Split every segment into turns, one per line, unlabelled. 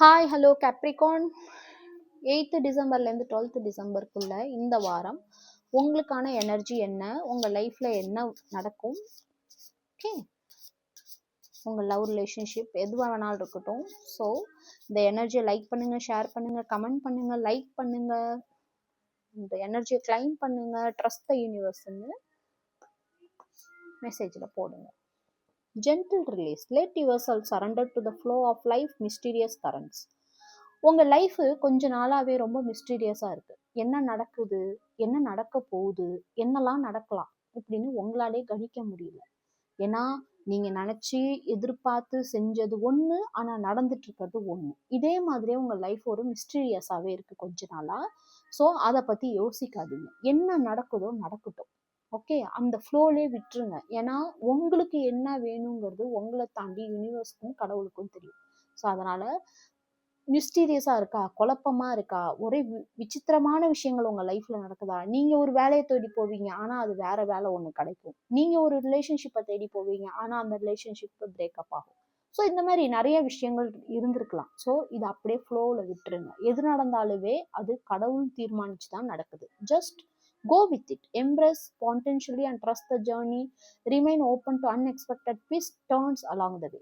Hi hello Capricorn. 8th டிசம்பர்லேருந்து 12th டிசம்பருக்குள்ள இந்த வாரம் உங்களுக்கான எனர்ஜி என்ன, உங்கள் லைஃப்பில் என்ன நடக்கும், ஓகே, உங்கள் லவ் ரிலேஷன்ஷிப் எது வேணாலும் இருக்கட்டும். ஸோ இந்த எனர்ஜியை லைக் பண்ணுங்கள், ஷேர் பண்ணுங்கள், கமெண்ட் பண்ணுங்கள், லைக் பண்ணுங்கள், இந்த எனர்ஜியை கிளைம் பண்ணுங்கள், ட்ரஸ்ட் த யூனிவர்ஸ்ன்னு மெசேஜில் போடுங்க. Gentle release. Let yourself surrender to the flow of life mysterious currents. உங்கள் லைஃபு கொஞ்ச நாளாகவே ரொம்ப மிஸ்டீரியஸாக இருக்குது. என்ன நடக்குது, என்ன நடக்க போகுது, என்னெல்லாம் நடக்கலாம் இப்படின்னு உங்களாலே கணிக்க முடியல. ஏன்னா நீங்கள் நினச்சி எதிர்பார்த்து செஞ்சது ஒன்று, ஆனால் நடந்துட்டு இருக்கிறது ஒன்று. இதே மாதிரியே உங்கள் லைஃப் ஒரு மிஸ்டீரியஸாகவே இருக்குது கொஞ்ச நாளாக. ஸோ அதை பற்றி யோசிக்காதீங்க. என்ன நடக்குதோ நடக்கட்டும், ஓகே, அந்த ஃப்ளோலே விட்டுருங்க. ஏன்னா உங்களுக்கு என்ன வேணுங்கிறது உங்களை தாண்டி யூனிவர்ஸ்க்கும் கடவுளுக்கும் தெரியும். ஸோ அதனால் மிஸ்டீரியஸாக இருக்கா, குழப்பமாக இருக்கா, ஒரே விசித்திரமான விஷயங்கள் உங்கள் லைஃப்பில் நடக்குதா, நீங்கள் ஒரு வேலையை தேடி போவீங்க ஆனால் அது வேறு வேலை ஒன்று கிடைக்கும், நீங்கள் ஒரு ரிலேஷன்ஷிப்பை தேடி போவீங்க ஆனால் அந்த ரிலேஷன்ஷிப்பை பிரேக்கப் ஆகும். ஸோ இந்த மாதிரி நிறைய விஷயங்கள் இருந்திருக்கலாம். ஸோ இது அப்படியே ஃப்ளோவில் விட்டுருங்க. எது நடந்தாலுமே அது கடவுள் தீர்மானிச்சு தான் நடக்குது. Just go with it, embrace spontaneously and trust the journey, remain open to unexpected twists turns along the way.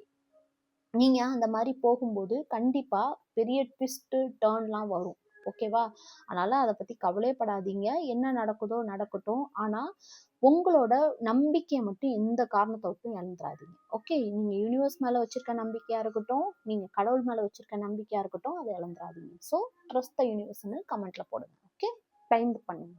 நீங்கள் அந்த மாதிரி போகும்போது கண்டிப்பாக பெரிய ட்விஸ்ட்டு டேர்ன்லாம் வரும், ஓகேவா? அதனால் அதை பற்றி கவலைப்படாதீங்க. என்ன நடக்குதோ நடக்கட்டும், ஆனால் உங்களோட நம்பிக்கையை மட்டும் எந்த காரணத்தை விட்டும் இழந்துடாதீங்க, ஓகே? நீங்கள் யூனிவர்ஸ் மேலே வச்சுருக்க நம்பிக்கையாக இருக்கட்டும், நீங்கள் கடவுள் மேலே வச்சுருக்க நம்பிக்கையாக இருக்கட்டும், அதை இழந்துடாதீங்க. ஸோ ட்ரஸ்ட் த யூனிவர்ஸ்னு கமெண்ட்டில் போடுங்க, ஓகே? டைம் பண்ணுங்க.